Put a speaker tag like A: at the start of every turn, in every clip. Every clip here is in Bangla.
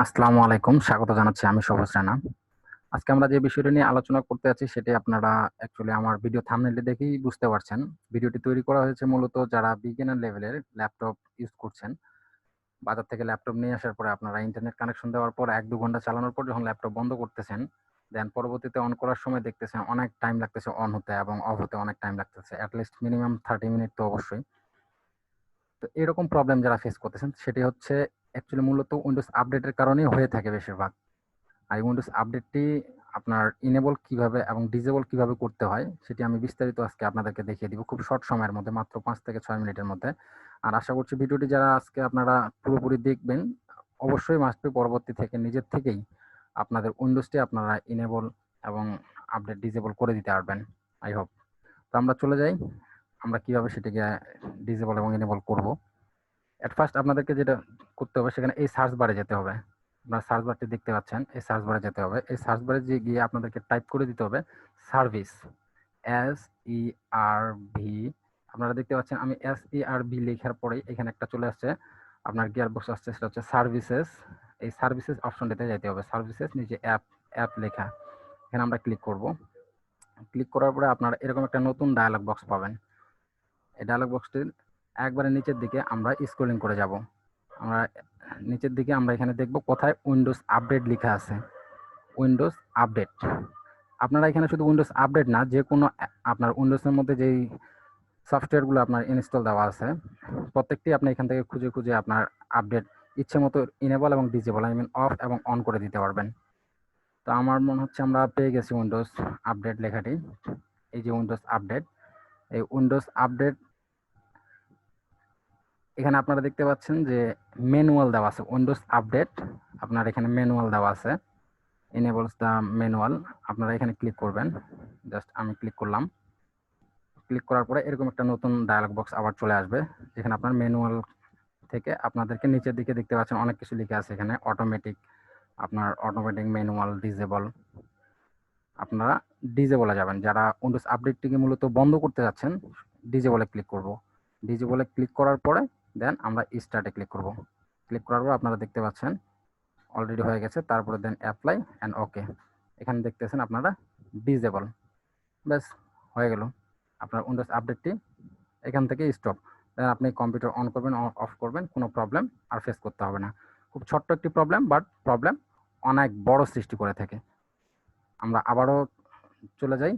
A: আসসালামু আলাইকুম, স্বাগত জানাচ্ছি। আমি সবুজ রানা। আজকে আমরা যে বিষয়টা নিয়ে আলোচনা করতে যাচ্ছি সেটি আপনারা অ্যাকচুয়ালি আমার ভিডিও থাম্বনেইল দেখেই বুঝতে পারছেন। ভিডিওটি তৈরি করা হয়েছে মূলত যারা বিগিনার লেভেলের ল্যাপটপ ইউজ করছেন। বাজার থেকে ল্যাপটপ নিয়ে আসার পরে আপনারা ইন্টারনেট কানেকশন দেওয়ার পর ১-২ ঘন্টা চালানোর পর যখন ল্যাপটপ বন্ধ করতেছেন, দেন পরবর্তীতে অন করার সময় দেখতেছেন অনেক টাইম লাগতেছে অন হতে এবং অফ হতে অনেক টাইম লাগতেছে। এট লিস্ট মিনিমাম 30 মিনিট তো অবশ্যই। তো এরকম প্রবলেম যারা ফেস করতেছেন সেটি হচ্ছে অ্যাকচুয়ালি মূলত উইন্ডোজ আপডেটের কারণেই হয়ে থাকে বেশিরভাগ। আর উইন্ডোজ আপডেটটি আপনার ইনেবল কিভাবে এবং ডিসেবল কিভাবে করতে হয় সেটি আমি বিস্তারিত আজকে আপনাদেরকে দেখিয়ে দিব খুব শর্ট সময়ের মধ্যে, মাত্র 5 থেকে 6 মিনিটের মধ্যে। আর আশা করছি ভিডিওটি যারা আজকে আপনারা পুরোপুরি দেখবেন, অবশ্যই মাস্ট বি পরবর্তী থেকে নিজের থেকেই আপনাদের উইন্ডোজটি আপনারা ইনেবল এবং আপডেট ডিসেবল করে দিতে পারবেন। I hope. তো আমরা চলে যাই, আমরা কিভাবে সেটিকে ডিসেবল এবং ইনেবল করব। এট ফার্স্ট আপনাদেরকে যেটা করতে হবে, সেখানে এই সার্চ বারে যেতে হবে। আপনারা সার্চ বারটি দেখতে পাচ্ছেন, এই সার্চ বারে যেতে হবে। এই সার্চ বারে যে গিয়ে আপনাদেরকে টাইপ করে দিতে হবে সার্ভিস, SERV। আপনারা দেখতে পাচ্ছেন আমি SERV লেখার পরেই এখানে একটা চলে আসছে, আপনার গিয়ার বক্স আসছে, সেটা হচ্ছে সার্ভিসেস। এই সার্ভিসেস অপশনটিতে যেতে হবে। সার্ভিসেস নিচে অ্যাপ, অ্যাপ লেখা, এখানে আমরা ক্লিক করব। ক্লিক করার পরে আপনারা এরকম একটা নতুন ডায়ালগ বক্স পাবেন। এই ডায়ালগ বক্সটির একবারে নিচের দিকে আমরা স্ক্রলিং করে যাব। আমরা নিচের দিকে আমরা এখানে দেখব কোথায় উইন্ডোজ আপডেট লেখা আছে। Windows update. আপনারা এখানে শুধু উইন্ডোজ আপডেট না, যে কোনো আপনার উইন্ডোজের মধ্যে যেই সফটওয়্যারগুলো আপনার ইনস্টল দেওয়া আছে প্রত্যেকটি আপনি এখান থেকে খুঁজে খুঁজে আপনার আপডেট ইচ্ছে মতো ইনেবল এবং ডিসেবল, আই মিন অফ এবং অন করে দিতে পারবেন। তো আমার মনে হচ্ছে আমরা পেয়ে গেছি উইন্ডোজ আপডেট লেখাটি। এই যে উইন্ডোজ আপডেট, এই উইন্ডোজ আপডেট এখানে আপনারা দেখতে পাচ্ছেন যে ম্যানুয়াল দেওয়া আছে। উইন্ডোজ আপডেট আপনার এখানে ম্যানুয়াল দেওয়া আছে, এনেবলস দ্য ম্যানুয়াল। আপনারা এখানে ক্লিক করবেন। জাস্ট আমি ক্লিক করলাম। ক্লিক করার পরে এরকম একটা নতুন ডায়ালগ বক্স আবার চলে আসবে, যেখানে আপনার ম্যানুয়াল থেকে আপনাদেরকে নিচের দিকে দেখতে পাচ্ছেন অনেক কিছু লিখে আছে। এখানে অটোমেটিক, আপনার অটোমেটিক ম্যানুয়াল ডিসেবল। আপনারা ডিসেবলে যাবেন। যারা উইন্ডোজ আপডেটটিকে মূলত বন্ধ করতে যাচ্ছেন, ডিসেবলে ক্লিক করব। ডিসেবলে ক্লিক করার পরে দেন আমরা স্টার্টে ক্লিক করব। ক্লিক করার পর আপনারা দেখতে পাচ্ছেন অলরেডি হয়ে গেছে। তারপরে দেন অ্যাপ্লাই অ্যান্ড ওকে। এখানে দেখতেছেন আপনারা ডিসেবল। ব্যাস, হয়ে গেল আপনার উইন্ডোজ আপডেটটি এখান থেকে স্টপ। দেন আপনি কম্পিউটার অন করবেন, অফ করবেন, কোনো প্রবলেম আর ফেস করতে হবে না। খুব ছোট্ট একটি প্রবলেম, বাট প্রবলেম অনেক বড় সৃষ্টি করে থাকে। আমরা আবারও চলে যাই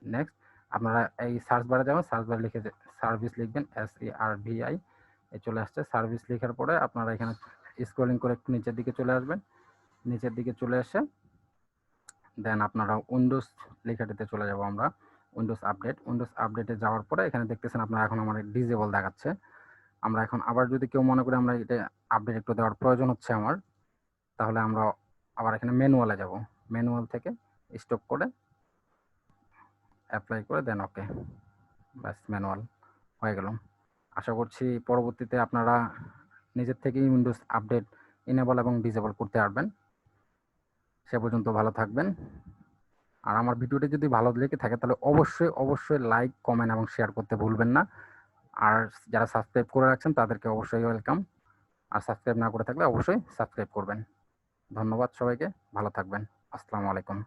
A: নেক্সট। আপনারা এই সার্চ বারে যাবেন, সার্চ বারে লিখে সার্ভিস লিখবেন, SERVI। চলে আসছে সার্ভিস লেখার পরে আপনারা এখানে স্ক্রলিং করে একটু নিচের দিকে চলে আসবেন। নিচের দিকে চলে এসে দেন আপনারা উইন্ডোজ লেখাটিতে চলে যাব আমরা। উইন্ডোজ আপডেট, উইন্ডোজ আপডেটে যাওয়ার পরে এখানে দেখতেছেন আপনারা এখন আমার ডিসেবল দেখাচ্ছে। আমরা এখন আবার যদি কেউ মনে করি আমরা এটা আপডেট একটু দেওয়ার প্রয়োজন হচ্ছে আমার, তাহলে আমরা আবার এখানে ম্যানুয়ালে যাব। ম্যানুয়াল থেকে স্টপ করে অ্যাপ্লাই করে দেন ওকে। ব্যাস, ম্যানুয়াল হয়ে গেল। আশা করছি পরবর্তীতে আপনারা নিজের থেকেই উইন্ডোজ আপডেট ইনেবল এবং ডিসেবল করতে পারবেন। সে পর্যন্ত ভালো থাকবেন। আর আমার ভিডিওটি যদি ভালো লেগে থাকে তাহলে অবশ্যই অবশ্যই লাইক, কমেন্ট এবং শেয়ার করতে ভুলবেন না। আর যারা সাবস্ক্রাইব করে রাখছেন তাদেরকে অবশ্যই ওয়েলকাম। আর সাবস্ক্রাইব না করে থাকলে অবশ্যই সাবস্ক্রাইব করবেন। ধন্যবাদ সবাইকে, ভালো থাকবেন। আসসালামু আলাইকুম।